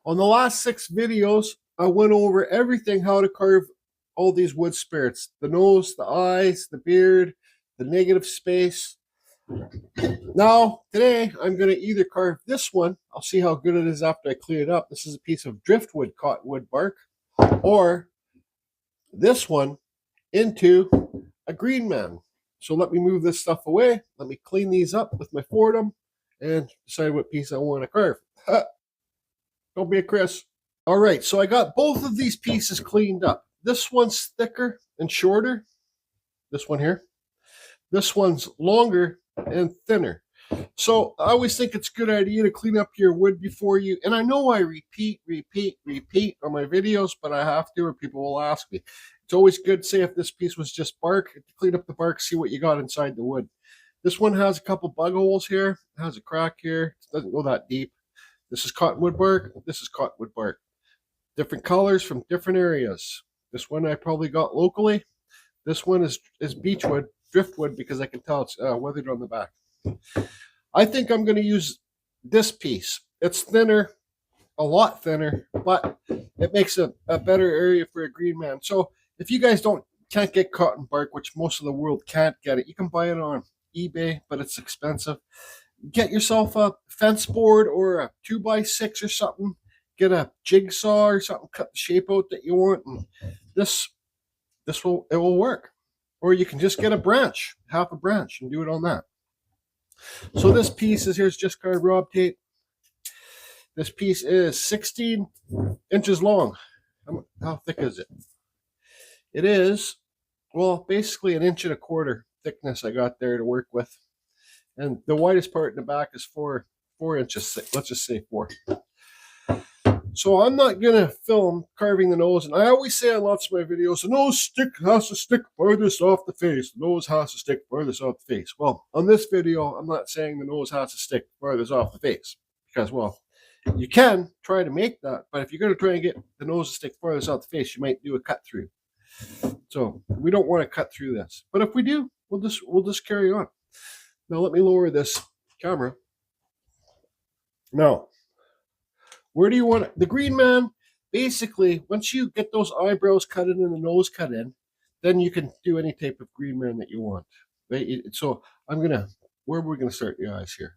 On the last 6 videos, I went over everything how to carve all these wood spirits. The nose, the eyes, the beard, the negative space. Now, today, I'm going to either carve this one. I'll see how good it is after I clean it up. This is a piece of driftwood cottonwood bark. Or this one into a Greenman. So let me move this stuff away. Let me clean these up with my Fordham and decide what piece I want to carve. Don't be a Chris. All right, so I got both of these pieces cleaned up. This one's thicker and shorter. This one here. This one's longer and thinner. So I always think it's a good idea to clean up your wood before you, and I know I repeat on my videos, but I have to or people will ask me. It's always good to say if this piece was just bark, to clean up the bark, see what you got inside the wood. This one has a couple bug holes here. It has a crack here. It doesn't go that deep. This is cottonwood bark. This is cottonwood bark. Different colors from different areas. This one I probably got locally. This one is beechwood, driftwood, because I can tell it's weathered on the back. I think I'm going to use this piece. It's thinner, a lot thinner, but it makes a better area for a Greenman. So if you guys can't get cotton bark, which most of the world can't get it, you can buy it on eBay, but it's expensive. Get yourself a fence board or a 2x6 or something. Get a jigsaw or something, cut the shape out that you want, and it will work. Or you can just get a branch, half a branch, and do it on that. So this piece is here's just carved Rob tape. This piece is 16 inches long. How thick is it? It is, well, basically 1.25 inches thickness I got there to work with. And the widest part in the back is 4 inches thick. Let's just say 4. So I'm not going to film carving the nose. And I always say on lots of my videos, the nose has to stick furthest off the face. The nose has to stick furthest off the face. Well, on this video, I'm not saying the nose has to stick furthest off the face. Because, well, you can try to make that. But if you're going to try and get the nose to stick furthest off the face, you might do a cut through. So we don't want to cut through this. But if we do, we'll just carry on. Now let me lower this camera. Now, where do you want it? The Greenman, basically, once you get those eyebrows cut in and the nose cut in, then you can do any type of Greenman that you want. Right? So where are we going to start the eyes here?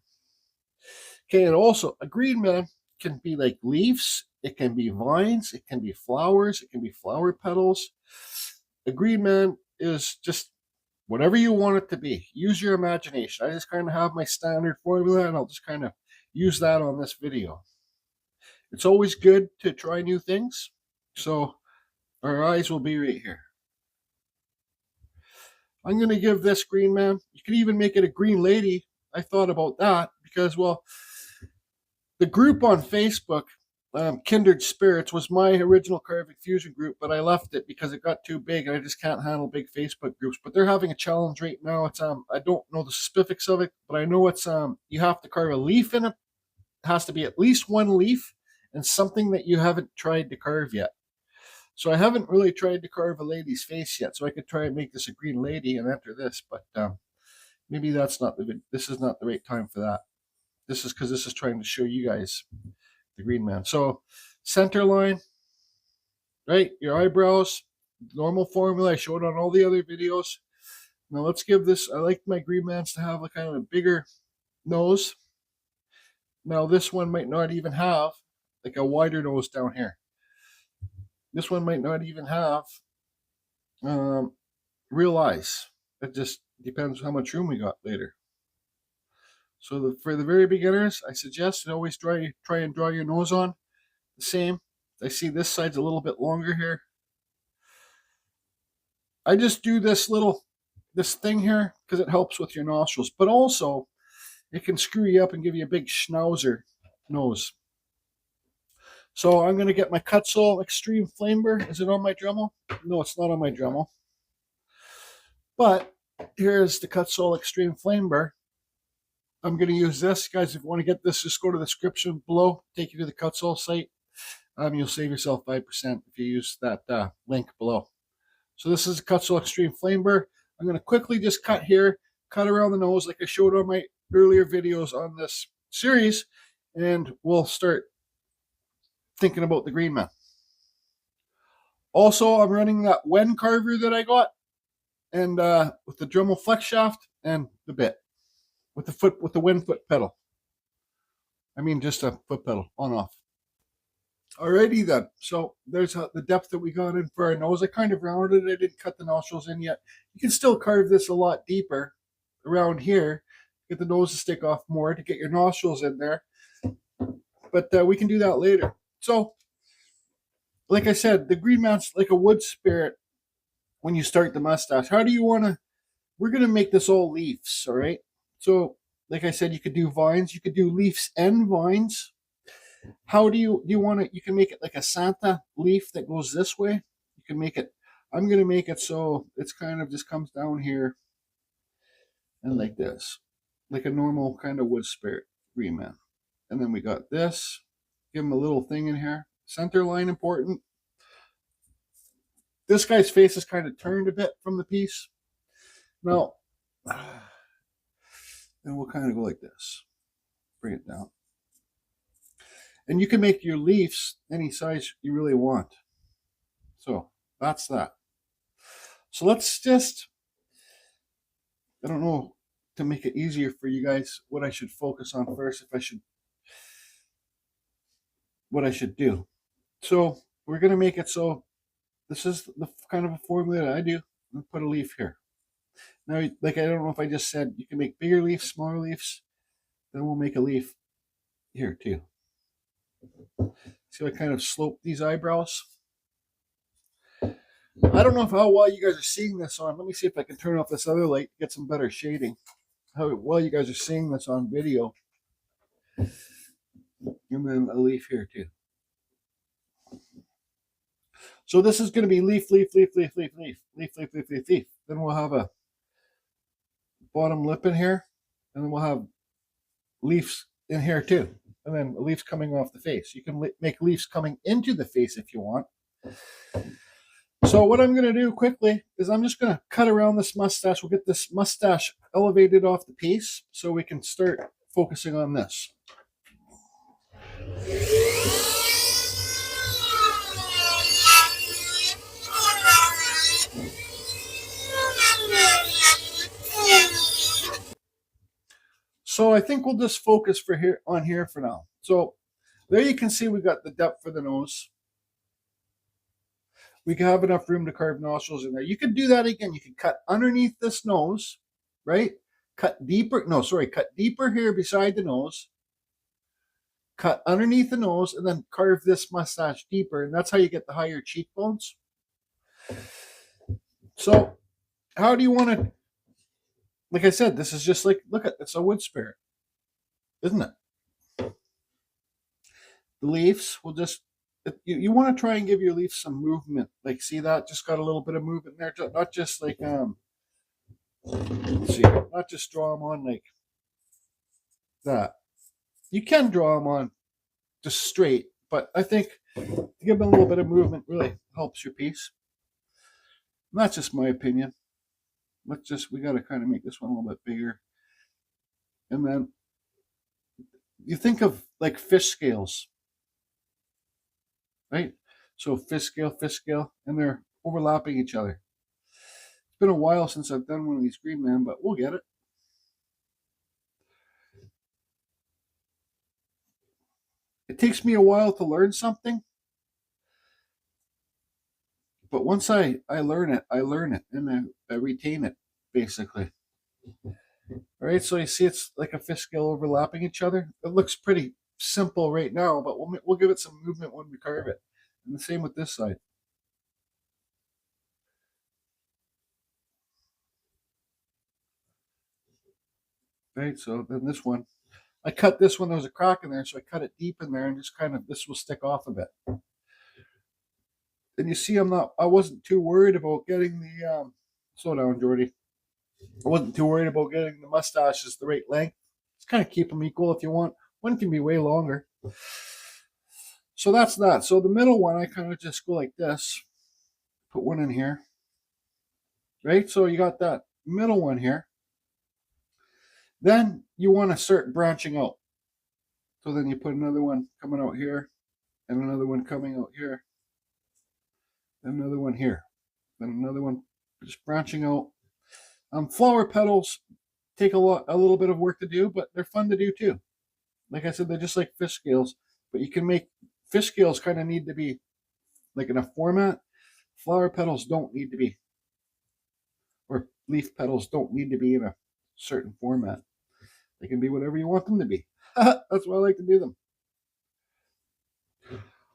Okay, and also a Greenman can be like leaves, it can be vines, it can be flowers, it can be flower petals. A Greenman is just whatever you want it to be. Use your imagination. I just kind of have my standard formula, and I'll just kind of use that on this video. It's always good to try new things. So our eyes will be right here. I'm going to give this Greenman, you could even make it a green lady. I thought about that because, well, the group on Facebook, Kindred Spirits, was my original carving fusion group, but I left it because it got too big and I just can't handle big Facebook groups. But they're having a challenge right now. It's I don't know the specifics of it, but I know it's you have to carve a leaf in it. It has to be at least one leaf and something that you haven't tried to carve yet. So I haven't really tried to carve a lady's face yet. So I could try and make this a green lady and enter this, but maybe this is not the right time for that. This is because this is trying to show you guys the Greenman. So center line, right? Your eyebrows, normal formula I showed on all the other videos. Now let's give this, I like my Greenmans to have a kind of a bigger nose. Now this one might not even have like a wider nose down here. This one might not even have real eyes. It just depends how much room we got later. So for the very beginners, I suggest always try and draw your nose on the same. I see this side's a little bit longer here. I just do this thing here because it helps with your nostrils, but also it can screw you up and give you a big schnauzer nose. So I'm going to get my Kutzall Extreme Flamer. Is it on my Dremel? No, it's not on my Dremel. But here's the Kutzall Extreme Flamer. I'm going to use this. Guys, if you want to get this, just go to the description below. Take you to the Kutzall site. You'll save yourself 5% if you use that link below. So this is the Kutzall Extreme Flamer. I'm going to quickly just cut here, cut around the nose like I showed on my earlier videos on this series. And we'll start thinking about the Greenman. Also, I'm running that Wen carver that I got, and with the Dremel flex shaft and the bit with the Wen foot pedal. I mean, just a foot pedal on off. Alrighty then. So there's the depth that we got in for our nose. I kind of rounded it. I didn't cut the nostrils in yet. You can still carve this a lot deeper around here. Get the nose to stick off more to get your nostrils in there. But we can do that later. So, like I said, the Greenman's like a wood spirit when you start the mustache. How do you want to? We're going to make this all leaves, all right? So, like I said, you could do vines. You could do leaves and vines. How do you want it? You can make it like a Santa leaf that goes this way. You can make it. I'm going to make it so it's kind of just comes down here and like this, like a normal kind of wood spirit Greenman. And then we got this. Give him a little thing in here. Center line important. This guy's face is kind of turned a bit from the piece. Now, then we'll kind of go like this. Bring it down. And you can make your leaves any size you really want. So that's that. So let's just, I don't know, to make it easier for you guys, what I should focus on first, what I should do. So we're going to make it so this is the kind of a formula that I do. I'm going to put a leaf here. Now, like, I don't know if I just said you can make bigger leaves, smaller leaves. Then we'll make a leaf here too. See how I kind of slope these eyebrows? I don't know how well you guys are seeing this on. Let me see if I can turn off this other light, get some better shading. How well you guys are seeing this on video. And then a leaf here too. So this is going to be leaf, leaf, leaf, leaf, leaf, leaf, leaf, leaf, leaf, leaf, leaf. Then we'll have a bottom lip in here, and then we'll have leaves in here too, and then leaves coming off the face. You can make leaves coming into the face if you want. So what I'm going to do quickly is I'm just going to cut around this mustache. We'll get this mustache elevated off the piece so we can start focusing on this. So I think we'll just focus on here for now. So there you can see we got the depth for the nose. We can have enough room to carve nostrils in there. You could do that again. You can cut underneath this nose, right? Cut deeper. No, sorry. Cut deeper here beside the nose. Cut underneath the nose and then carve this mustache deeper. And that's how you get the higher cheekbones. So how do you want to, like I said, this is just like, look at, it's a wood spirit, isn't it? The leaves will just, you want to try and give your leaves some movement. Like, see that? Just got a little bit of movement there. Not just like, let's see, not just draw them on like that. You can draw them on just straight, but I think to give them a little bit of movement really helps your piece. And that's just my opinion. We got to kind of make this one a little bit bigger. And then you think of like fish scales, right? So fish scale, and they're overlapping each other. It's been a while since I've done one of these Greenman, but we'll get it. It takes me a while to learn something, but once I learn it, and I retain it, basically. All right, so you see it's like a fish scale overlapping each other. It looks pretty simple right now, but we'll give it some movement when we carve it. And the same with this side. Right, so then this one, I cut this one, there was a crack in there, so I cut it deep in there and just kind of, this will stick off a bit. And you see I wasn't too worried about getting the, slow down, Jordy. I wasn't too worried about getting the mustaches the right length. Just kind of keep them equal if you want. One can be way longer. So that's that. So the middle one, I kind of just go like this. Put one in here. Right? So you got that middle one here. Then you want to start branching out. So then you put another one coming out here. and another one coming out here, and another one here, and another one just branching out. Flower petals take a little bit of work to do, but they're fun to do too. Like I said, they're just like fish scales, but you can make fish scales kind of need to be like in a format. Flower petals don't need to be, or leaf petals don't need to be in a certain format. They can be whatever you want them to be. That's why I like to do them.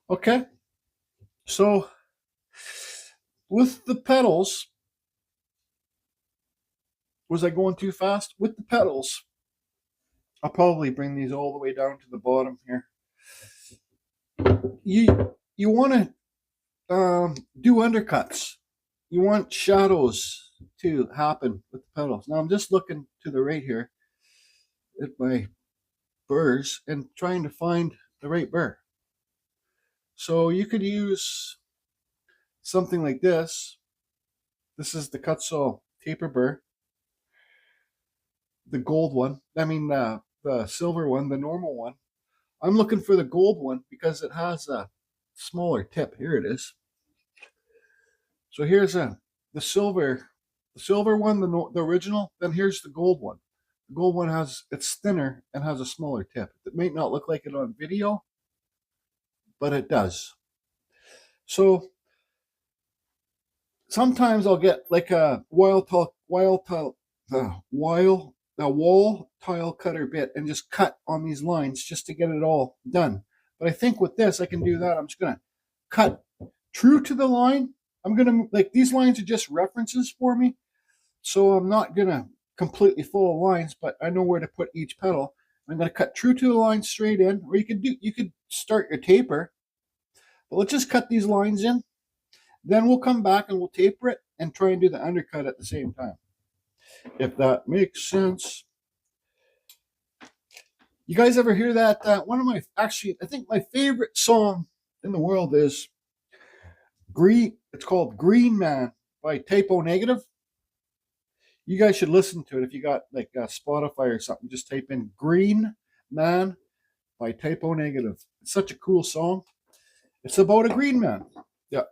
Okay, so with the petals, was I going too fast? With the petals, I'll probably bring these all the way down to the bottom here. You want to do undercuts. You want shadows to happen with the petals. Now I'm just looking to the right here at my burrs and trying to find the right burr. So you could use something like this. This is the Cutsaw taper burr, the gold one. I mean the silver one, the normal one. I'm looking for the gold one because it has a smaller tip. Here it is. So here's the silver one, the original. Then here's the gold one. The gold one it's thinner and has a smaller tip. It may not look like it on video, but it does. So sometimes I'll get like a wall tile cutter bit and just cut on these lines just to get it all done. But I think with this I can do that. I'm just gonna cut true to the line. I'm gonna like these lines are just references for me, so I'm not gonna completely full of lines, but I know where to put each petal. I'm gonna cut true to the line straight in, or you could start your taper, but let's just cut these lines in. Then we'll come back and we'll taper it and try and do the undercut at the same time, if that makes sense. You guys ever hear that? One of my, actually, I think my favorite song in the world is it's called Greenman by Typo Negative. You guys should listen to it if you got like Spotify or something. Just type in Green Man by Typo Negative. It's such a cool song. It's about a green man. Yeah.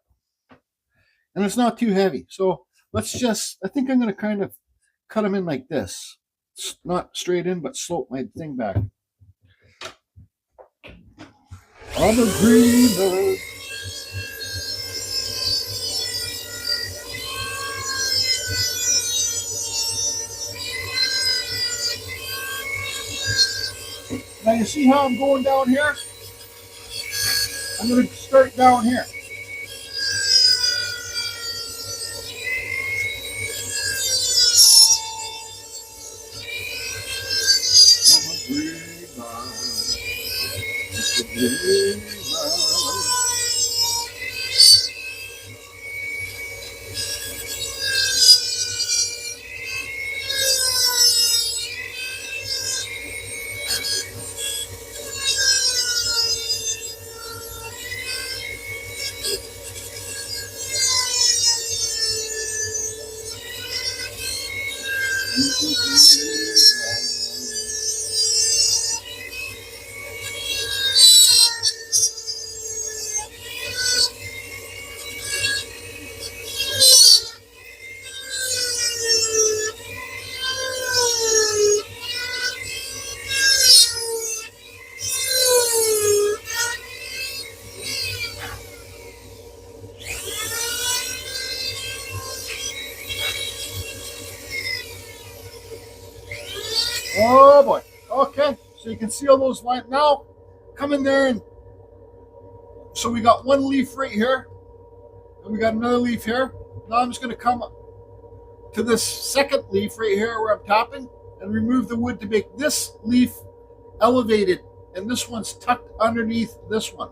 And it's not too heavy. So I think I'm going to kind of cut them in like this. Not straight in, but slope my thing back. I'm a green man. Now you see how I'm going down here? I'm going to start down here. I'm a green man. It's a green man. Oh boy. Okay, so you can see all those lines. Now, come in there and so we got one leaf right here, and we got another leaf here. Now I'm just going to come to this second leaf right here where I'm tapping and remove the wood to make this leaf elevated, and this one's tucked underneath this one.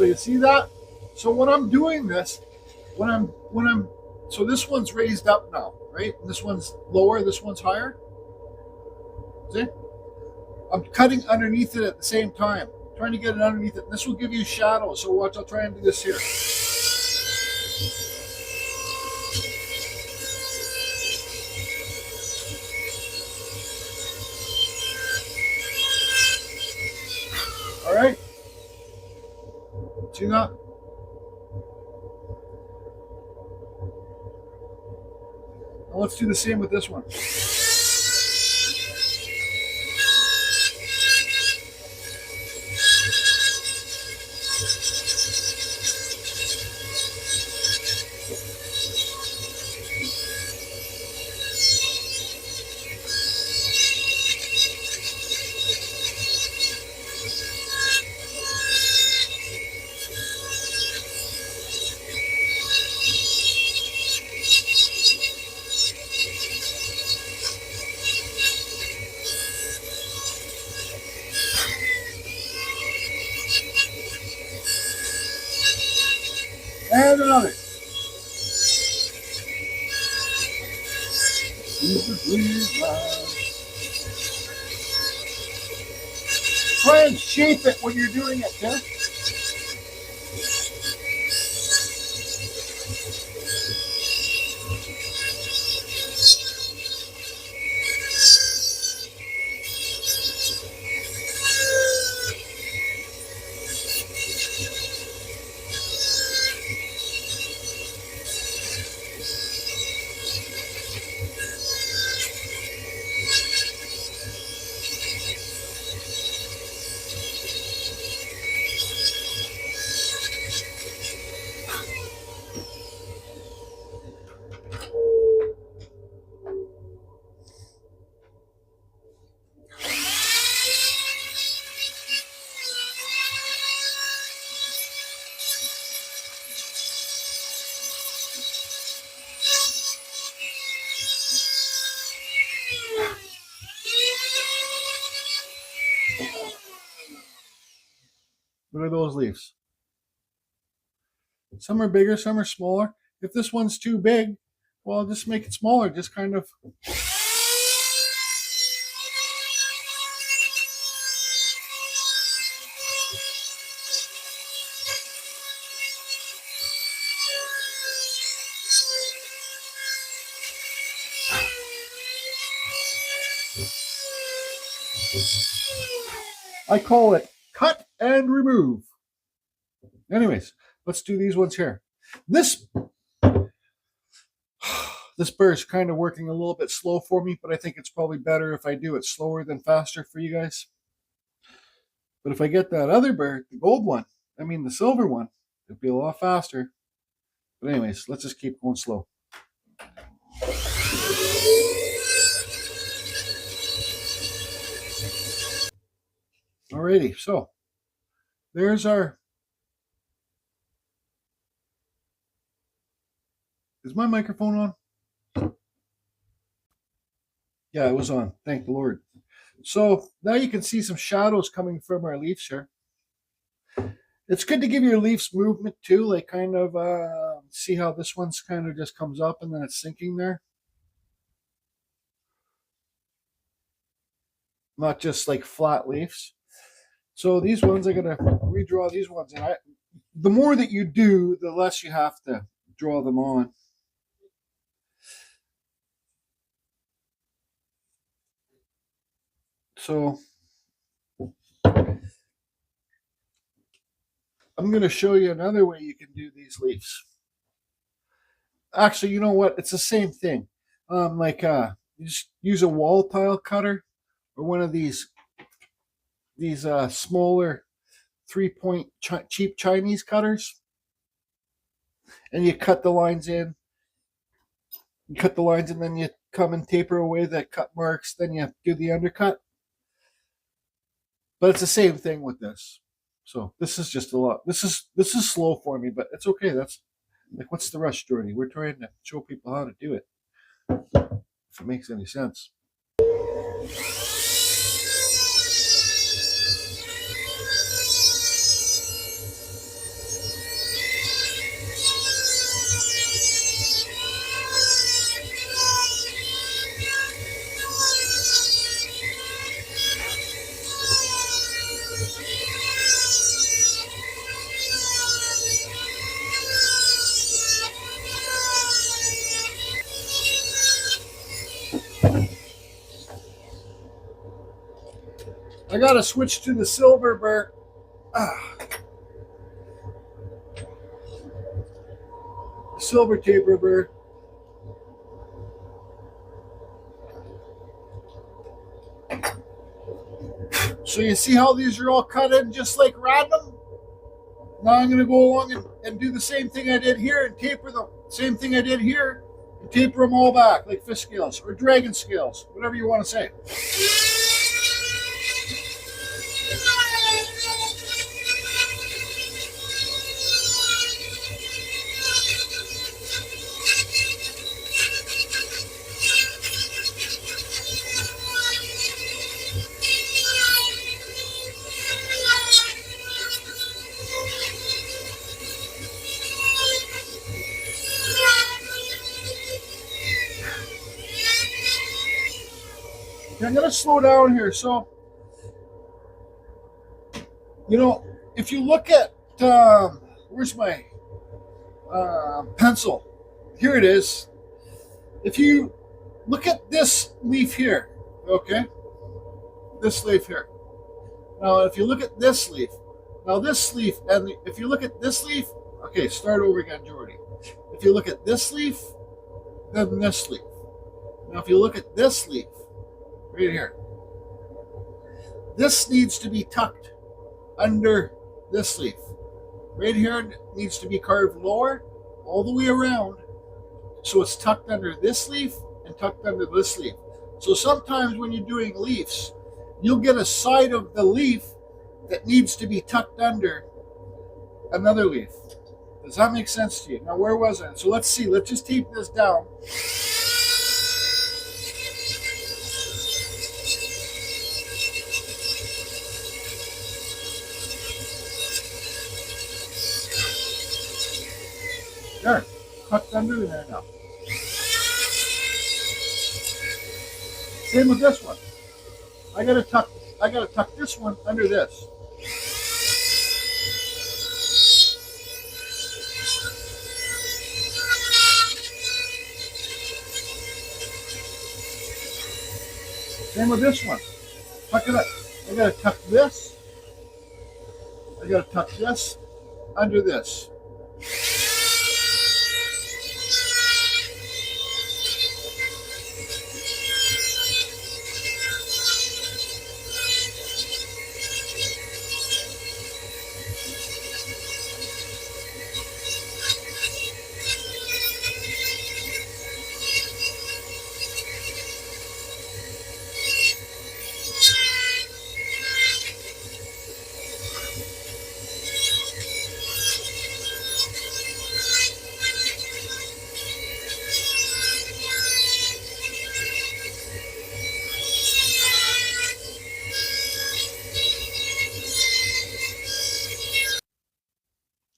you see that? So when I'm doing this, so this one's raised up now, right? This one's lower, this one's higher. See? I'm cutting underneath it at the same time, trying to get it underneath it. This will give you shadow. So watch, I'll try and do this here. All right. See that? Now let's do the same with this one. And another. Try and shape it when you're doing it, okay? Look at those leaves. Some are bigger, some are smaller. If this one's too big, well, just make it smaller. Just kind of. I call it cut and remove. Anyways, let's do these ones here. This burr is kind of working a little bit slow for me, but I think it's probably better if I do it slower than faster for you guys. But if I get that other burr, the gold one, the silver one, it'd be a lot faster. But anyways, let's just keep going slow. Alrighty, so there's our. Is my microphone on? Yeah, it was on. Thank the Lord. So now you can see some shadows coming from our leaves here. It's good to give your leaves movement too, like kind of see how this one's kind of just comes up and then it's sinking there. Not just like flat leaves. So these ones, I'm going to redraw these ones. And the more that you do, the less you have to draw them on. So I'm going to show you another way you can do these leaves. Actually, you know what? It's the same thing. You just use a wall tile cutter or one of these smaller 3-point cheap Chinese cutters, and you cut the lines in. You cut the lines, and then you come and taper away the cut marks. Then you do the undercut. But it's the same thing with this. So this is just a lot. This is slow for me, but it's okay. That's like, what's the rush, Jordy? We're trying to show people how to do it. If it makes any sense. I gotta switch to the silver burr. Silver taper burr. So you see how these are all cut in just like random? Now I'm going to go along and do the same thing I did here and taper the same thing I did here and taper them all back like fish scales or dragon scales, whatever you want to say. I'm going to slow down here. So, you know, if you look at, where's my pencil? Here it is. If you look at this leaf here, okay, this leaf here. Now, if you look at this leaf, now this leaf, and if you look at this leaf, okay, start over again, Jordy. If you look at this leaf, then this leaf. Now, if you look at this leaf, right here, this needs to be tucked under this leaf. Right here needs to be carved lower all the way around, so it's tucked under this leaf and tucked under this leaf. So sometimes when you're doing leaves, you'll get a side of the leaf that needs to be tucked under another leaf. Does that make sense to you? Now, where was I? So let's see. Let's just tape this down. There, tucked under there now. Same with this one. I gotta tuck this one under this. Same with this one. Tuck it up. I gotta tuck this. I gotta tuck this under this.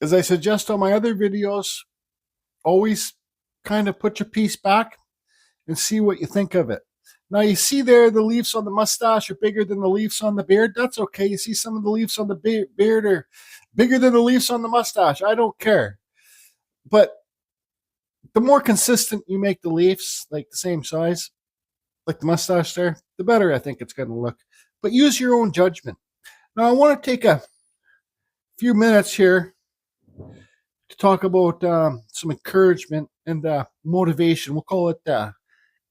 As I suggest on my other videos, always kind of put your piece back and see what you think of it. Now you see there the leaves on the mustache are bigger than the leaves on the beard. That's okay. You see some of the leaves on the beard are bigger than the leaves on the mustache. I don't care. But the more consistent you make the leaves, like the same size, like the mustache there, the better I think it's going to look. But use your own judgment. Now I want to take a few minutes here to talk about some encouragement and motivation. We'll call it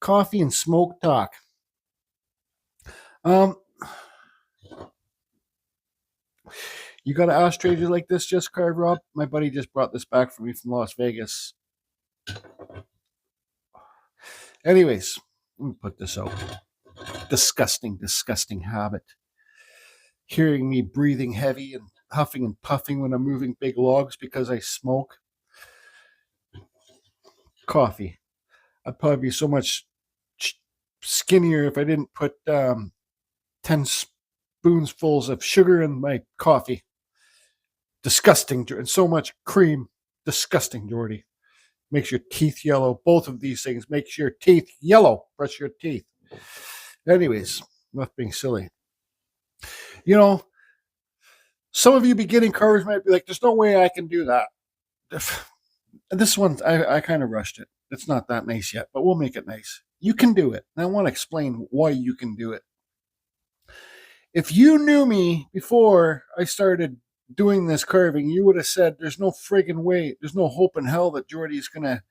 coffee and smoke talk. You got an ashtray like this just carved, Rob? My buddy just brought this back for me from Las Vegas. Anyways, let me put this out. Disgusting, disgusting habit. Hearing me breathing heavy and huffing and puffing when I'm moving big logs because I smoke. Coffee. I'd probably be so much skinnier if I didn't put 10 spoonfuls of sugar in my coffee. Disgusting. And so much cream. Disgusting, Jordy. Makes your teeth yellow. Both of these things makes your teeth yellow. Brush your teeth. Anyways, not being silly. You know, some of you beginning carvers might be like, there's no way I can do that. This one, I kind of rushed it. It's not that nice yet, but we'll make it nice. You can do it. And I want to explain why you can do it. If you knew me before I started doing this carving, you would have said there's no friggin' way, there's no hope in hell that Jordy's gonna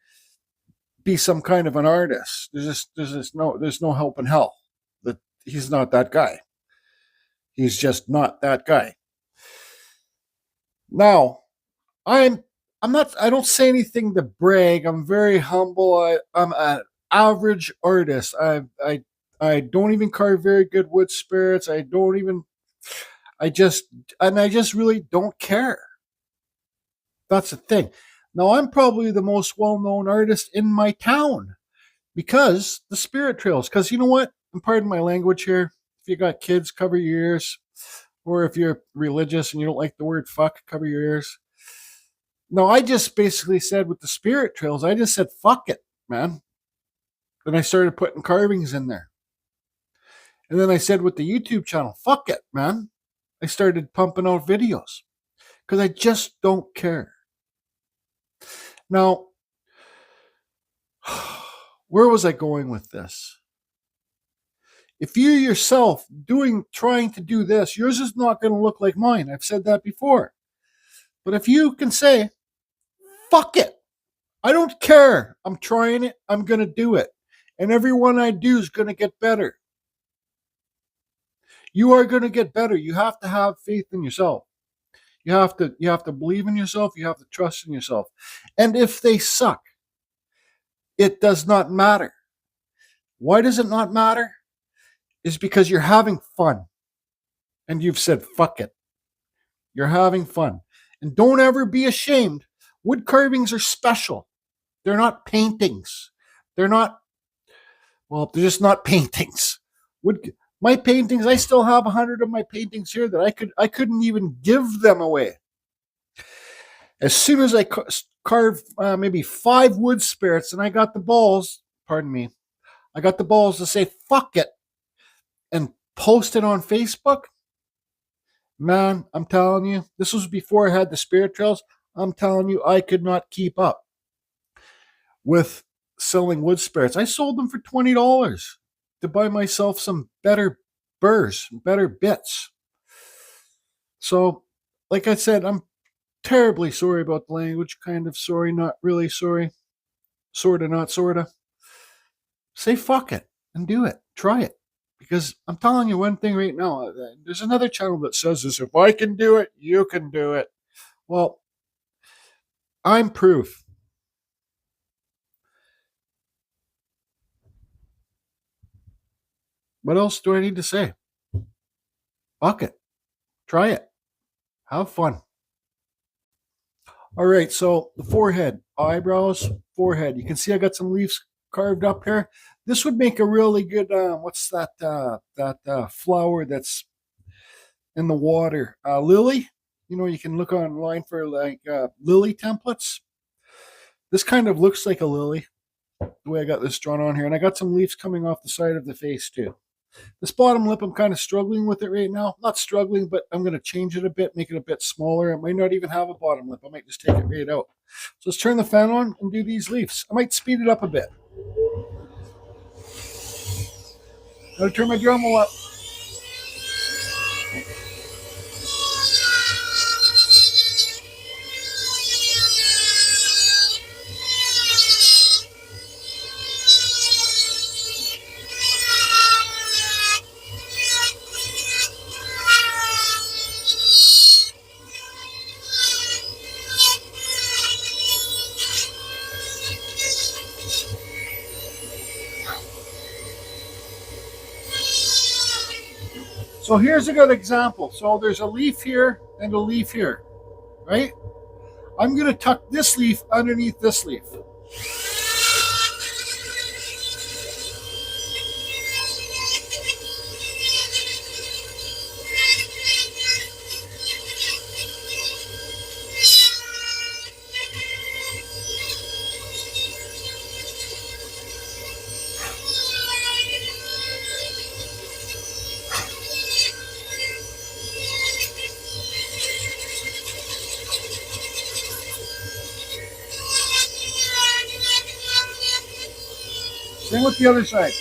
be some kind of an artist. There's no help in hell that he's not that guy. He's just not that guy. Now, I'm I'm not I don't say anything to brag. I'm very humble. I'm an average artist. I don't even carve very good wood spirits. I just I just really don't care. That's the thing. Now I'm probably the most well-known artist in my town because the spirit trails. Because you know what? And pardon my language here. If you got kids, cover your ears. Or if you're religious and you don't like the word fuck, cover your ears. No, I just basically said with the spirit trails, I just said fuck it, man. Then I started putting carvings in there. And then I said with the YouTube channel, fuck it, man. I started pumping out videos because I just don't care. Now, where was I going with this? If you yourself trying to do this, yours is not going to look like mine. I've said that before. But if you can say, fuck it, I don't care. I'm trying it. I'm going to do it. And every one I do is going to get better. You are going to get better. You have to have faith in yourself. You have to believe in yourself. You have to trust in yourself. And if they suck, it does not matter. Why does it not matter? It's because you're having fun. And you've said, fuck it. You're having fun. And don't ever be ashamed. Wood carvings are special. They're not paintings. They're just not paintings. My paintings, I still have 100 of my paintings here that I couldn't even give them away. As soon as I carved maybe 5 wood spirits and I got the balls, I got the balls to say fuck it and post it on Facebook, man, I'm telling you, this was before I had the spirit trails. I'm telling you, I could not keep up with selling wood spirits. I sold them for $20 to buy myself some better burrs, better bits. So, like I said, I'm terribly sorry about the language. Kind of sorry, not really sorry. Sorta, not sorta. Say fuck it and do it. Try it. Because I'm telling you one thing right now. There's another channel that says this. If I can do it, you can do it. Well, I'm proof. What else do I need to say? Fuck it. Try it. Have fun. All right, so the forehead, eyebrows, forehead. You can see I got some leaves carved up here. This would make a really good, what's that flower that's in the water? Lily. You know, you can look online for like lily templates. This kind of looks like a lily, the way I got this drawn on here. And I got some leaves coming off the side of the face too. This bottom lip, I'm kind of struggling with it right now. Not struggling, but I'm going to change it a bit, make it a bit smaller. I might not even have a bottom lip. I might just take it right out. So let's turn the fan on and do these leaves. I might speed it up a bit. Gotta turn my Dremel up. So here's a good example. So there's a leaf here and a leaf here, right? I'm going to tuck this leaf underneath this leaf. Same with the other side.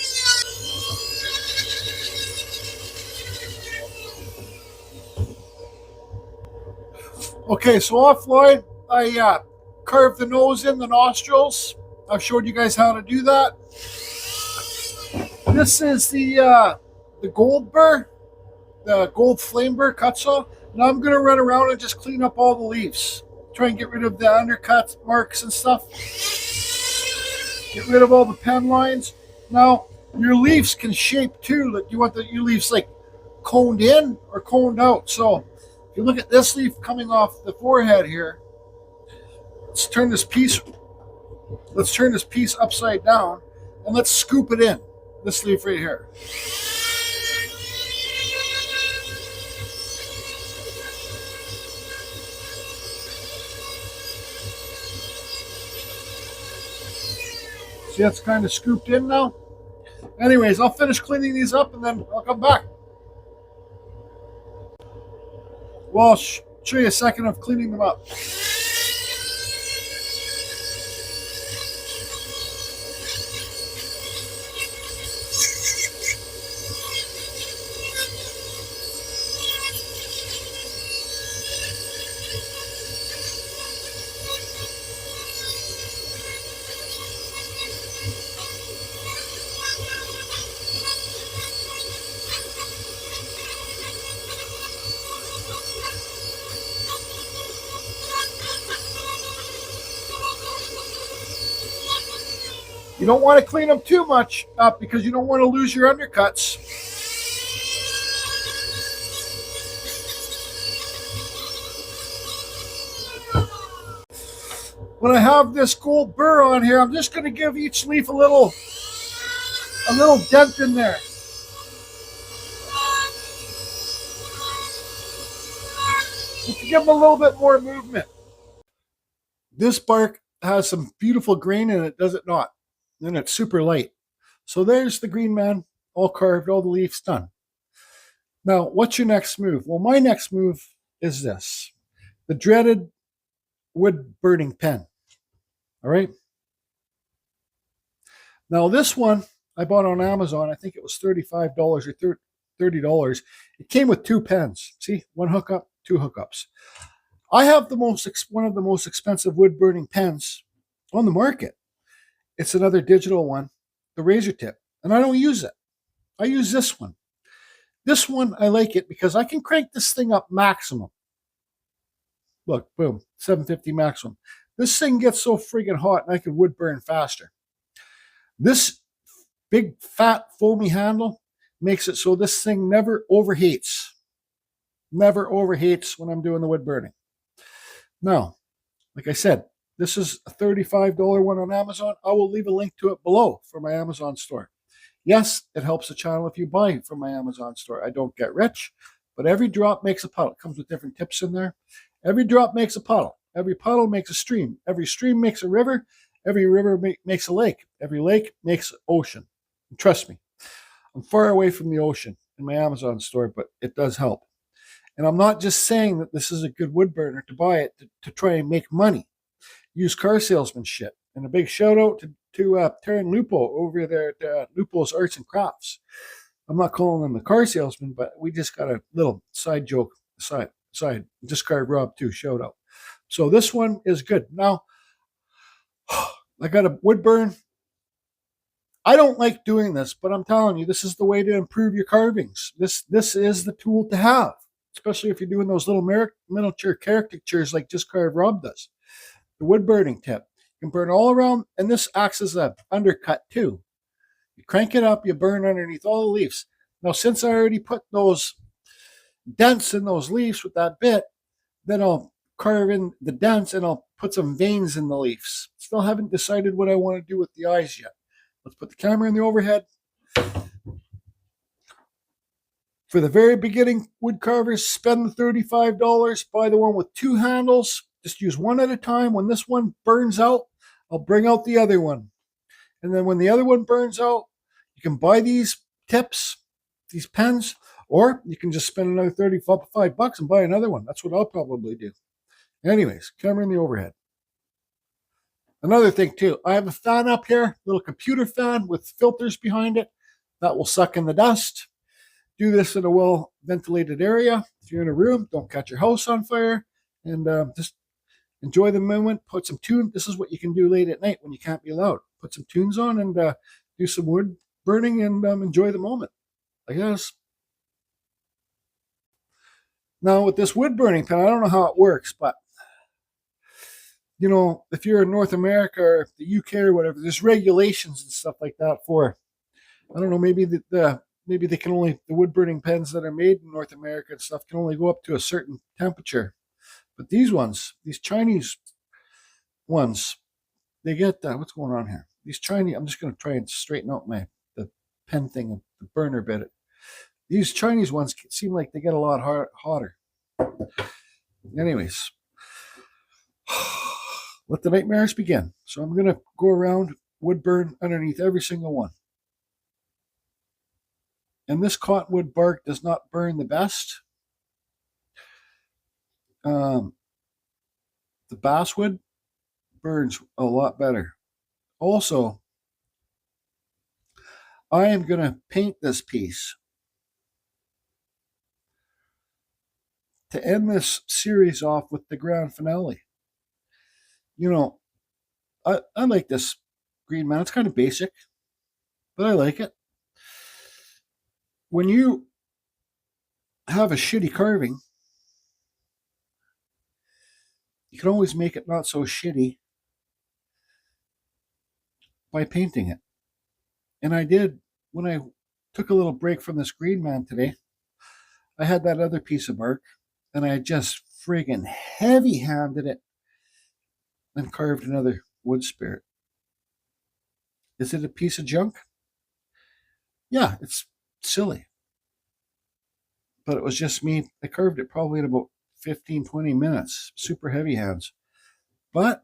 Okay, so offline, I carved the nose in, the nostrils. I've showed you guys how to do that. This is the gold burr, the gold flame burr cut saw. Now I'm gonna run around and just clean up all the leaves. Try and get rid of the undercut marks and stuff. Get rid of all the pen lines. Now your leaves can shape too. Like you want your leaves like coned in or coned out. So if you look at this leaf coming off the forehead here, let's turn this piece upside down and let's scoop it in. This leaf right here. See, that's kind of scooped in now. Anyways, I'll finish cleaning these up and then I'll come back. Well, I'll show you a second of cleaning them up. You don't want to clean them too much up because you don't want to lose your undercuts. When I have this gold burr on here, I'm just going to give each leaf a little dent in there. Just to give them a little bit more movement. This bark has some beautiful grain in it, does it not? And it's super light. So there's the Greenman, all carved, all the leaves done. Now, what's your next move? Well, my next move is this. The dreaded wood burning pen. All right? Now, this one I bought on Amazon. I think it was $35 or $30. It came with two pens. See, one hookup, two hookups. I have one of the most expensive wood burning pens on the market. It's another digital one, the razor tip, and I don't use it. I use this one. This one, I like it because I can crank this thing up maximum. Look, boom, 750 maximum. This thing gets so friggin' hot and I can wood burn faster. This big, fat, foamy handle makes it so this thing never overheats. Never overheats when I'm doing the wood burning. Now, like I said, this is a $35 one on Amazon. I will leave a link to it below for my Amazon store. Yes, it helps the channel if you buy from my Amazon store. I don't get rich, but every drop makes a puddle. It comes with different tips in there. Every drop makes a puddle. Every puddle makes a stream. Every stream makes a river. Every river makes a lake. Every lake makes an ocean. And trust me, I'm far away from the ocean in my Amazon store, but it does help. And I'm not just saying that this is a good wood burner to buy it to try and make money. Used car salesman shit. And a big shout out to Taryn Lupo over there at Lupo's Arts and Crafts. I'm not calling them the car salesman, but we just got a little side joke side. Just carve Rob too, shout out. So this one is good. Now, I got a wood burn. I don't like doing this, but I'm telling you, this is the way to improve your carvings. This is the tool to have, especially if you're doing those little miniature caricatures like Just Carve Rob does. The wood burning tip. You can burn all around, and this acts as an undercut too. You crank it up, you burn underneath all the leaves. Now, since I already put those dents in those leaves with that bit, then I'll carve in the dents and I'll put some veins in the leaves. Still haven't decided what I want to do with the eyes yet. Let's put the camera in the overhead. For the very beginning wood carvers, spend the $35, buy the one with two handles. Just use one at a time. When this one burns out, I'll bring out the other one. And then when the other one burns out, you can buy these tips, these pens, or you can just spend another $35 and buy another one. That's what I'll probably do. Anyways, camera in the overhead. Another thing too, I have a fan up here, little computer fan with filters behind it that will suck in the dust. Do this in a well-ventilated area. If you're in a room, don't catch your house on fire. and just enjoy the moment. Put some tune. This is what you can do late at night when you can't be loud. Put some tunes on and do some wood burning and enjoy the moment, I guess. Now with this wood burning pen, I don't know how it works, but if you're in North America or the UK or whatever, there's regulations and stuff like that for. I don't know. Maybe maybe they can only the wood burning pens that are made in North America and stuff can only go up to a certain temperature. But these Chinese ones, they get that. What's going on here? These Chinese. I'm just going to try and straighten out the pen thing, the burner bit. These Chinese ones seem like they get a lot hotter. Anyways, let the nightmares begin. So I'm going to go around wood burn underneath every single one. And this cottonwood bark does not burn the best. The basswood burns a lot better. Also, I am going to paint this piece to end this series off with the grand finale. I like this Greenman. It's kind of basic, but I like it. When you have a shitty carving, you can always make it not so shitty by painting it. And I did when I took a little break from this Greenman today. I had that other piece of bark, and I just friggin' heavy-handed it and carved another wood spirit. Is it a piece of junk? Yeah, it's silly. But it was just me. I carved it probably in about 15, 20 minutes. Super heavy hands. But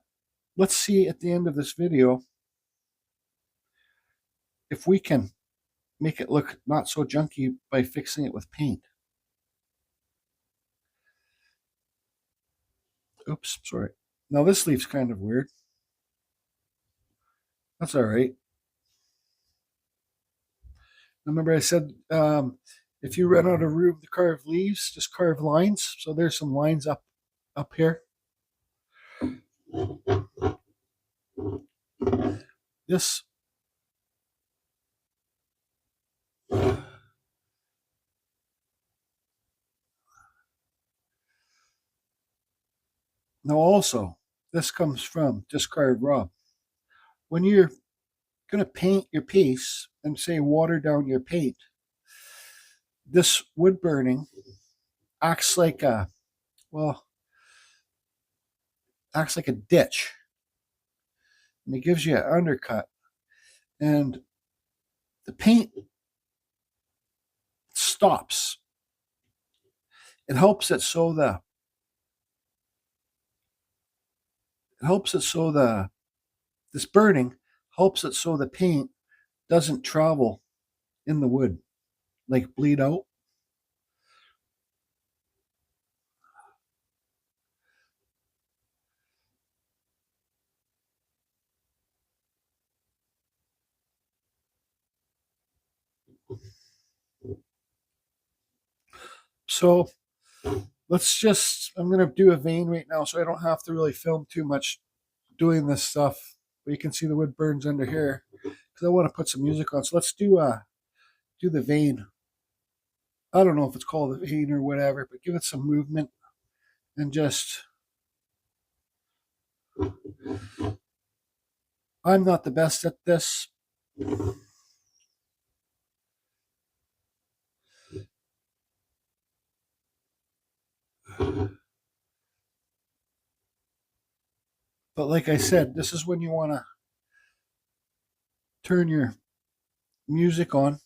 let's see at the end of this video if we can make it look not so junky by fixing it with paint. Oops, sorry. Now this leaf's kind of weird. That's all right. Remember I said if you run out of room to carve leaves, just carve lines. So there's some lines up here. This now also this comes from just carve raw. When you're going to paint your piece and say water down your paint, this wood burning acts like a ditch, and it gives you an undercut, and the paint stops. It helps it so this burning helps it so the paint doesn't travel in the wood, like bleed out. So I'm going to do a vein right now so I don't have to really film too much doing this stuff. But you can see the wood burns under here because I want to put some music on. So let's do the vein. I don't know if it's called a vein or whatever, but give it some movement and just. I'm not the best at this. But like I said, this is when you want to turn your music on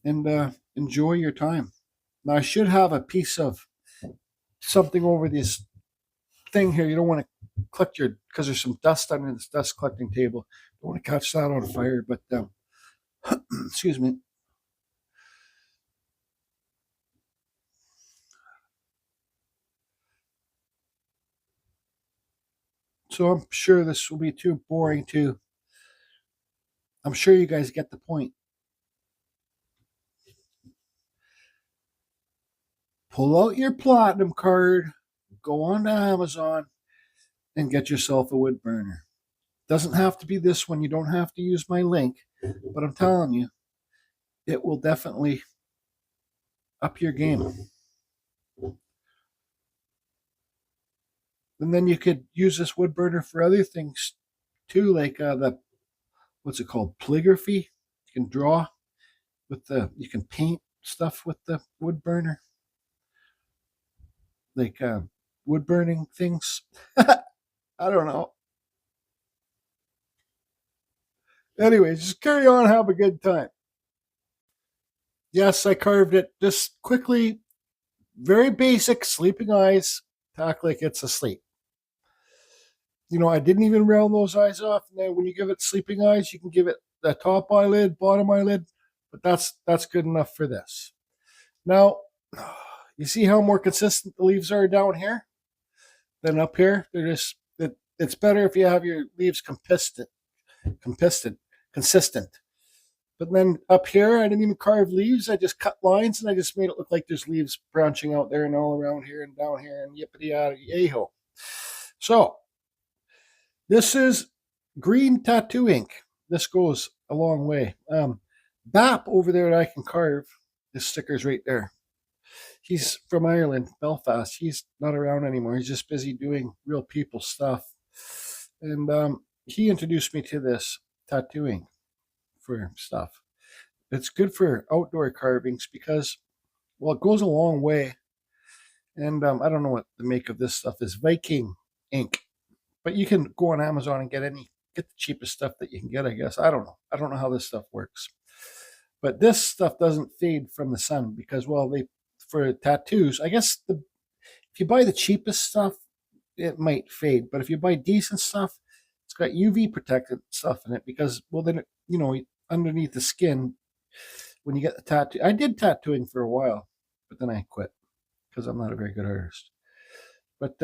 and enjoy your time. Now I should have a piece of something over this thing here. You don't want to collect because there's some dust under this dust collecting table. Don't want to catch that on fire, but excuse me. So I'm sure this will be too boring to. I'm sure you guys get the point. pull out your platinum card, go on to Amazon, and get yourself a wood burner. Doesn't have to be this one. You don't have to use my link, but I'm telling you, it will definitely up your game. And then you could use this wood burner for other things too, like what's it called, calligraphy. You can draw with you can paint stuff with the wood burner, like wood burning things. I don't know. Anyways, just carry on, have a good time. Yes, I carved it just quickly, very basic, sleeping eyes, act like it's asleep. I didn't even round those eyes off. And then when you give it sleeping eyes, you can give it the top eyelid, bottom eyelid, but that's good enough for this. Now, you see how more consistent the leaves are down here than up here? It's better if you have your leaves consistent. But then up here, I didn't even carve leaves. I just cut lines and I just made it look like there's leaves branching out there and all around here and down here and yippity yada yay-ho. So, this is green tattoo ink. This goes a long way. BAP over there that I can carve, this sticker's right there. He's from Ireland, Belfast. He's not around anymore. He's just busy doing real people stuff. And he introduced me to this tattooing for stuff. It's good for outdoor carvings because, well, it goes a long way. And I don't know what the make of this stuff is. Viking ink. But you can go on Amazon and get the cheapest stuff that you can get, I guess. I don't know. I don't know how this stuff works. But this stuff doesn't fade from the sun because, well, for tattoos, I guess if you buy the cheapest stuff, it might fade. But if you buy decent stuff, it's got UV protected stuff in it because, well, then, underneath the skin, when you get the tattoo. I did tattooing for a while, but then I quit because I'm not a very good artist. But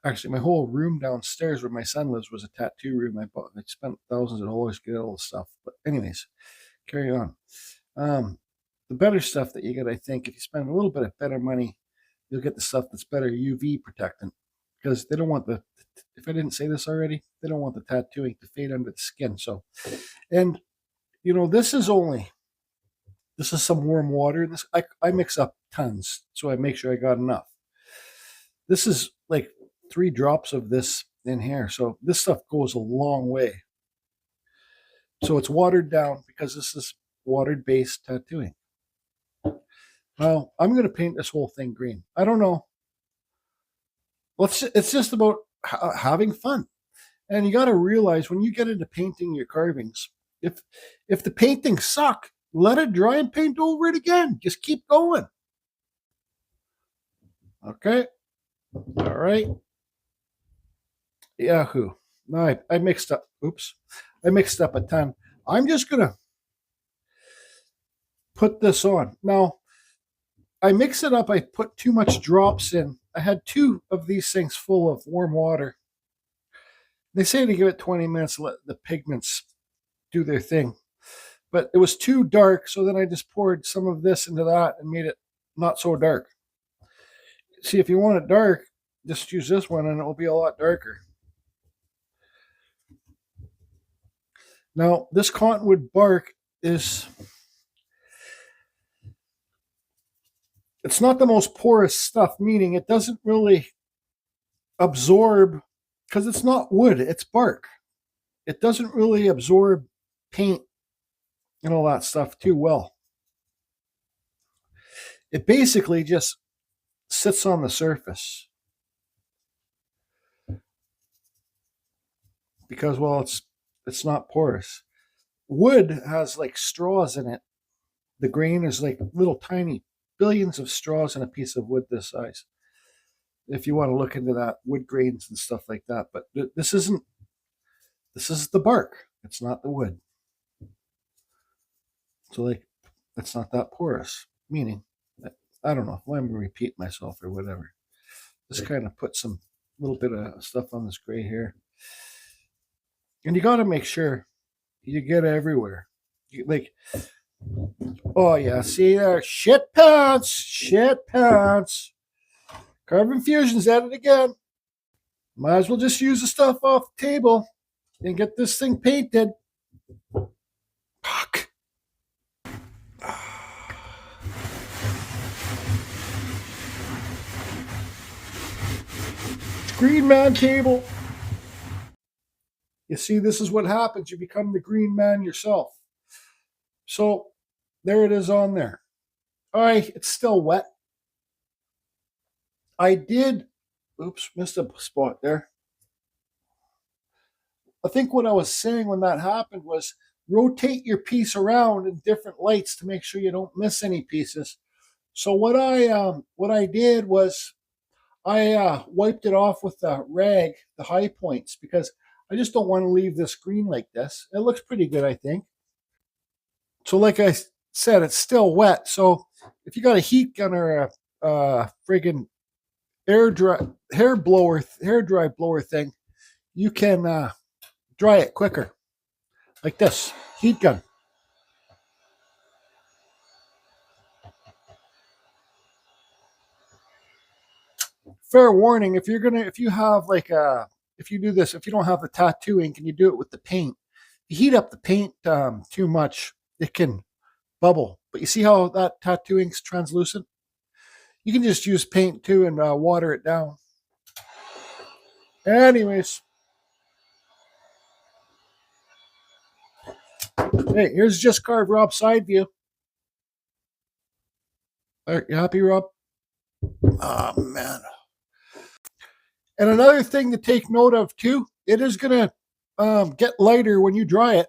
actually, my whole room downstairs where my son lives was a tattoo room. I spent thousands of dollars to get all the stuff. But anyways, carry on. The better stuff that you get, I think, if you spend a little bit of better money, you'll get the stuff that's better UV protectant because they don't want if I didn't say this already, they don't want the tattooing to fade under the skin. So, and this is some warm water. I mix up tons, so I make sure I got enough. This is like 3 drops of this in here. So this stuff goes a long way. So it's watered down because this is water-based tattooing. Now, I'm going to paint this whole thing green. I don't know. It's just about having fun. And you got to realize when you get into painting your carvings, if the paintings suck, let it dry and paint over it again. Just keep going. Okay. All right. Yahoo. No, I mixed up. Oops. I mixed up a ton. I'm just going to put this on. Now, I mix it up. I put too much drops in. I had 2 of these things full of warm water. They say to give it 20 minutes, let the pigments do their thing. But it was too dark, so then I just poured some of this into that and made it not so dark. See, if you want it dark, just use this one and it will be a lot darker. Now, this cottonwood bark it's not the most porous stuff, meaning it doesn't really absorb, because it's not wood, it's bark. It doesn't really absorb paint and all that stuff too well. It basically just sits on the surface because, well, it's not porous. Wood has like straws in it. The grain is like little tiny billions of straws in a piece of wood this size. If you want to look into that, wood grains and stuff like that. But this is the bark. It's not the wood. So like, it's not that porous. Meaning, I don't know. I'm going to repeat myself or whatever. Just kind of put some little bit of stuff on this gray here. And you got to make sure you get everywhere. Oh yeah, see there, shit pants, shit pants. Carbon Fusion's at it again. Might as well just use the stuff off the table and get this thing painted. Fuck. Greenman table. You see, this is what happens. You become the Greenman yourself. So there it is on there. All right, it's still wet. I did, oops, missed a spot there. I think what I was saying when that happened was rotate your piece around in different lights to make sure you don't miss any pieces. So what I did was I wiped it off with the rag, the high points, because I just don't want to leave this green like this. It looks pretty good, I think. So like I said, it's still wet. So if you got a heat gun or a friggin' hair dry blower thing, you can dry it quicker, like this heat gun. Fair warning: if you have like if you do this, if you don't have the tattoo ink and you do it with the paint, you heat up the paint too much, it can bubble. But you see how that tattoo ink's translucent? You can just use paint too and water it down. Anyways, hey, here's just carve Rob side view. Are you happy, Rob? Oh man. And another thing to take note of too, it is gonna get lighter when you dry it.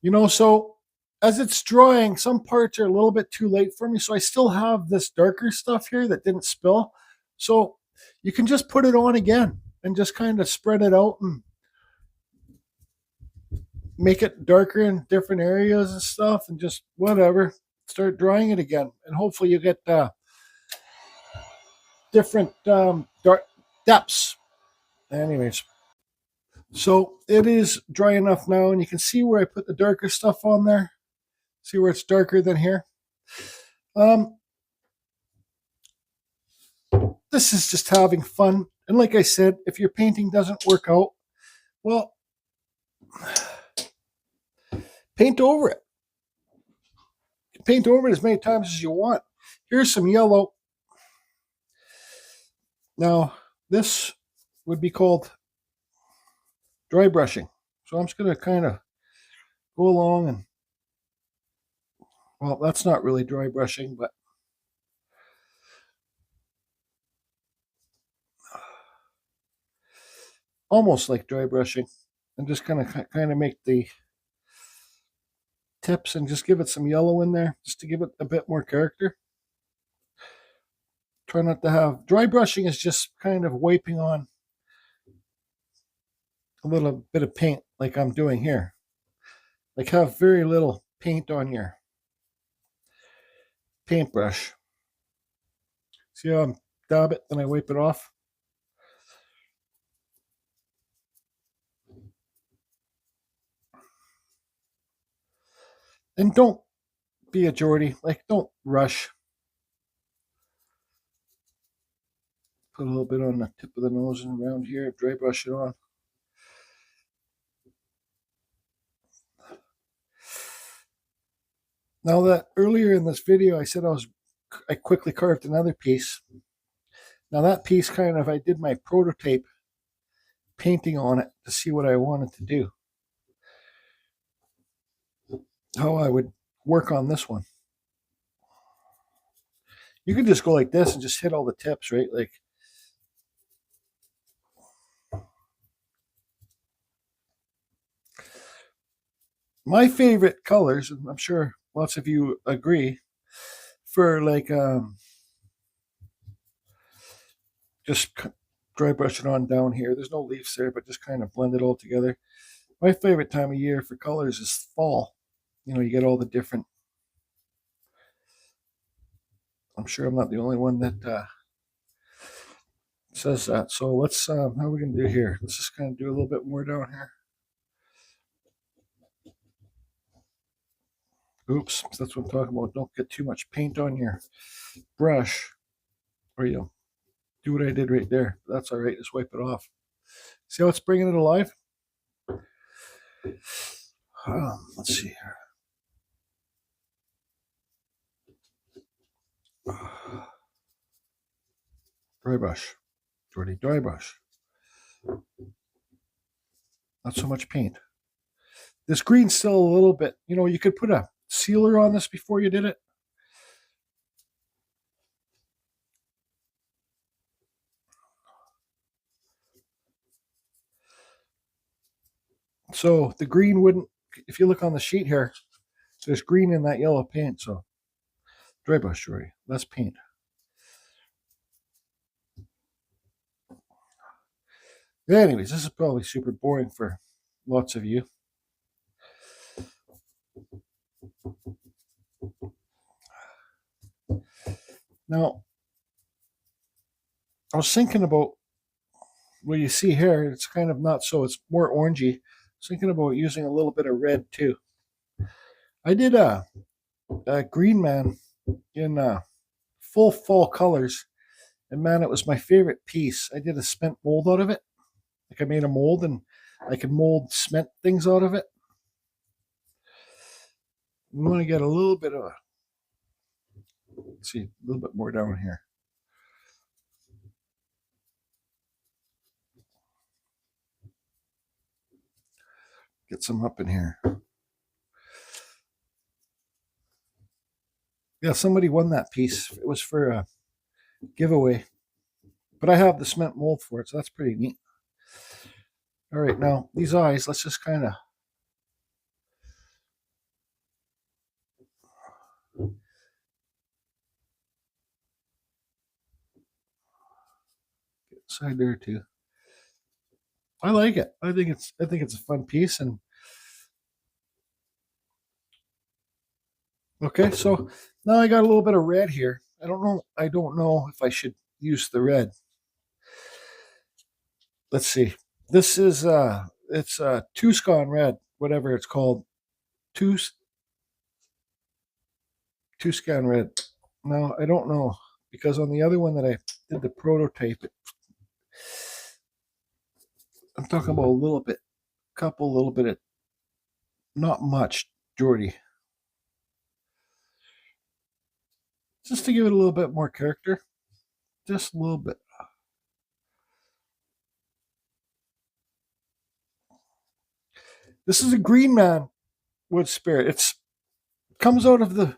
You know, so as it's drying, some parts are a little bit too late for me. So I still have this darker stuff here that didn't spill. So you can just put it on again and just kind of spread it out and make it darker in different areas and stuff and just whatever. Start drying it again. And hopefully you get different dark depths. Anyways. So it is dry enough now, and you can see where I put the darker stuff on there. See where it's darker than here? This is just having fun. And like I said, if your painting doesn't work out, well, paint over it. Paint over it as many times as you want. Here's some yellow. Now, this would be called dry brushing. So I'm just going to kind of go along and, well, that's not really dry brushing, but almost like dry brushing. And just kind of make the tips and just give it some yellow in there just to give it a bit more character. Try not to have dry brushing is just kind of wiping on a little bit of paint like I'm doing here. Like have very little paint on your paintbrush. See how I dab it, then I wipe it off. And don't be a Geordie, like don't rush. Put a little bit on the tip of the nose and around here, dry brush it on. Now that earlier in this video I said I quickly carved another piece. Now that piece I did my prototype painting on it to see what I wanted to do. How I would work on this one. You could just go like this and just hit all the tips, right? Like my favorite colors, and I'm sure lots of you agree, for like just dry brush it on down here. There's no leaves there, but just kind of blend it all together. My favorite time of year for colors is fall. You know, you get all the different. I'm sure I'm not the only one that says that. So let's, how are we going to do here? Let's just kind of do a little bit more down here. Oops, that's what I'm talking about. Don't get too much paint on your brush, or you'll do what I did right there. That's all right. Just wipe it off. See how it's bringing it alive? Let's see here. Dry brush. Jordy, dry brush. Not so much paint. This green's still a little bit, you could put a sealer on this before you did it. So the green wouldn't, if you look on the sheet here, there's green in that yellow paint. So dry brush, Jordy, less paint. Anyways, this is probably super boring for lots of you. Now, I was thinking about what you see here. It's kind of not so, it's more orangey. I was thinking about using a little bit of red too. I did a Greenman in full fall colors, and man, it was my favorite piece. I did a cement mold out of it. Like I made a mold and I could mold cement things out of it. We want to get a little bit of a, let's see, a little bit more down here. Get some up in here. Yeah, somebody won that piece. It was for a giveaway. But I have the cement mold for it, so that's pretty neat. All right, now these eyes, let's just kind of get inside there too. I like it. I think it's a fun piece. And okay, so now I got a little bit of red here. I don't know if I should use the red. Let's see. This is it's Tuscan red, whatever it's called. Tuscan red. Now I don't know, because on the other one that I did the prototype, I'm talking about a little bit, little bit of, not much, Jordy. Just to give it a little bit more character. Just a little bit. This is a Greenman wood spirit. It comes out of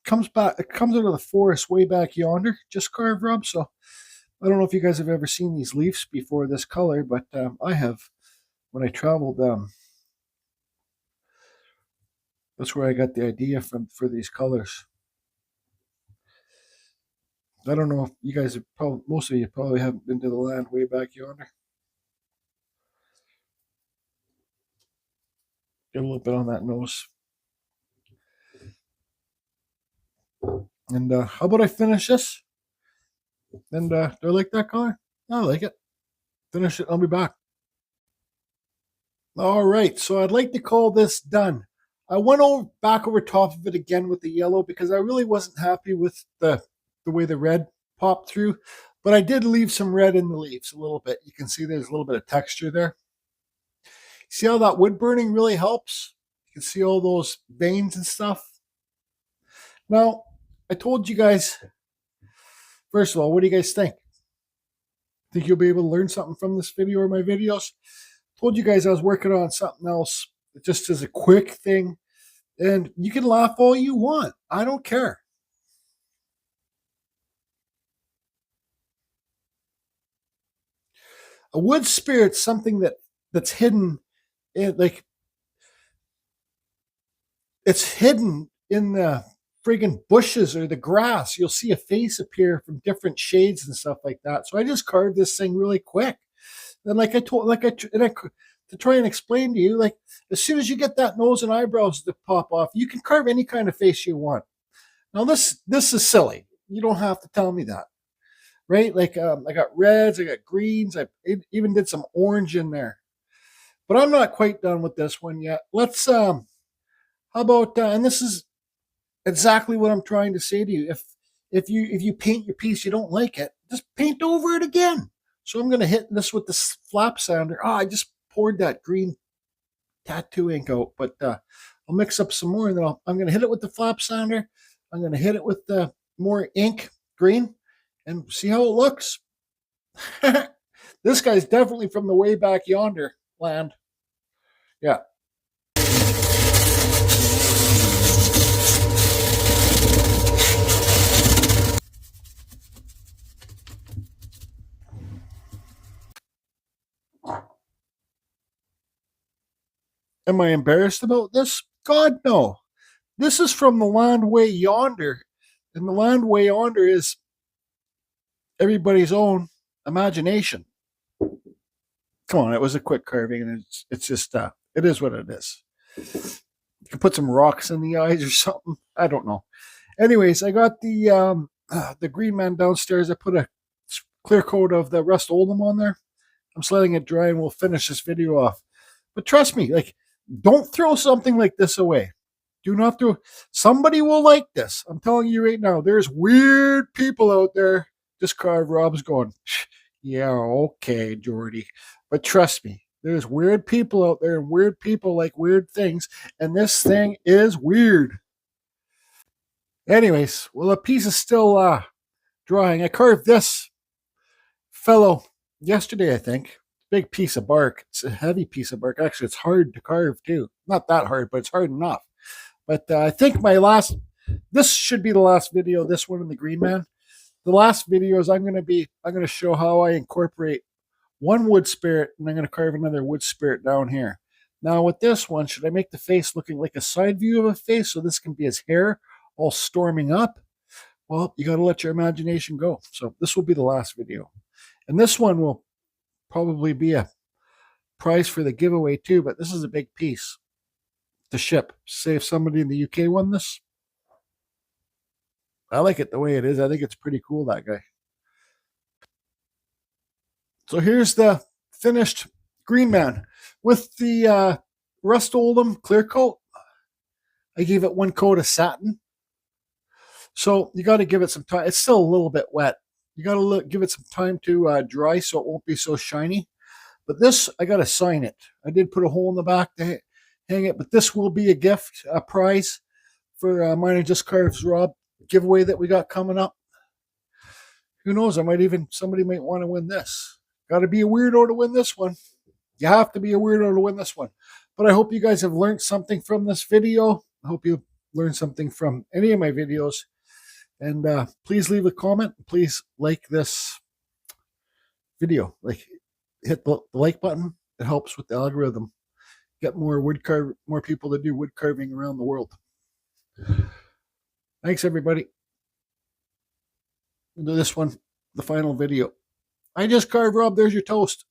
comes back. It comes out of the forest way back yonder. Just carve rub. So I don't know if you guys have ever seen these leaves before this color, but I have. When I traveled, that's where I got the idea for these colors. I don't know if you guys have most of you probably haven't been to the land way back yonder. Get a little bit on that nose. And how about I finish this? And do I like that color? I like it. Finish it. I'll be back. All right. So I'd like to call this done. I went back over top of it again with the yellow because I really wasn't happy with the way the red popped through. But I did leave some red in the leaves a little bit. You can see there's a little bit of texture there. See how that wood burning really helps? You can see all those veins and stuff. Now, I told you guys, first of all, what do you guys think? Think you'll be able to learn something from this video or my videos? Told you guys I was working on something else just as a quick thing. And you can laugh all you want. I don't care. A wood spirit's something that's hidden like it's hidden in the friggin' bushes or the grass. You'll see a face appear from different shades and stuff like that. So I just carved this thing really quick. And to try and explain to you, like as soon as you get that nose and eyebrows to pop off, you can carve any kind of face you want. Now this is silly. You don't have to tell me that, right? Like I got reds, I got greens, I even did some orange in there. But I'm not quite done with this one yet. Let's how about and this is exactly what I'm trying to say to you. If you paint your piece, you don't like it, just paint over it again. So I'm going to hit this with the flap sander. Oh, I just poured that green tattoo ink out, but I'll mix up some more, and then I'm going to hit it with the flap sander. I'm going to hit it with the more ink, green, and see how it looks. This guy's definitely from the way back yonder land. Yeah. Am I embarrassed about this? God, no. This is from the land way yonder. And the land way yonder is everybody's own imagination. Come on, it was a quick carving, and it's just it is what it is. You can put some rocks in the eyes or something. I don't know. Anyways, I got the Greenman downstairs. I put a clear coat of the rust oldham on there. I'm just letting it dry, and we'll finish this video off. But trust me, like, don't throw something like this away. Do not throw. Somebody will like this. I'm telling you right now. There's weird people out there. Just Carve Rob's going, yeah, okay, Jordy. But trust me, there's weird people out there, and weird people like weird things, and this thing is weird. Anyways, well, the piece is still drying. I carved this fellow yesterday, I think. Big piece of bark. It's a heavy piece of bark. Actually, it's hard to carve too. Not that hard, but it's hard enough. But I think this should be the last video, this one in the Greenman. The last video is I'm going to show how I incorporate one wood spirit, and I'm going to carve another wood spirit down here. Now with this one, should I make the face looking like a side view of a face so this can be his hair all storming up? Well, you got to let your imagination go. So this will be the last video. And this one will probably be a prize for the giveaway too, but this is a big piece to ship. Say if somebody in the UK won this. I like it the way it is. I think it's pretty cool, that guy. So here's the finished Greenman with the rust oldham clear coat. I gave it one coat of satin. So you got to give it some time. It's still a little bit wet. You got to give it some time to dry so it won't be so shiny. But this, I got to sign it. I did put a hole in the back to hang it, but this will be a gift, a prize for Mine Are Just Carves Rob giveaway that we got coming up. Who knows? Somebody might want to win this. Got to be a weirdo to win this one. You have to be a weirdo to win this one. But I hope you guys have learned something from this video. I hope you learned something from any of my videos. And please leave a comment. Please like this video. Hit the like button. It helps with the algorithm. Get more people to do wood carving around the world. Thanks, everybody. We'll do this one, the final video. I just carved Rob. There's your toast.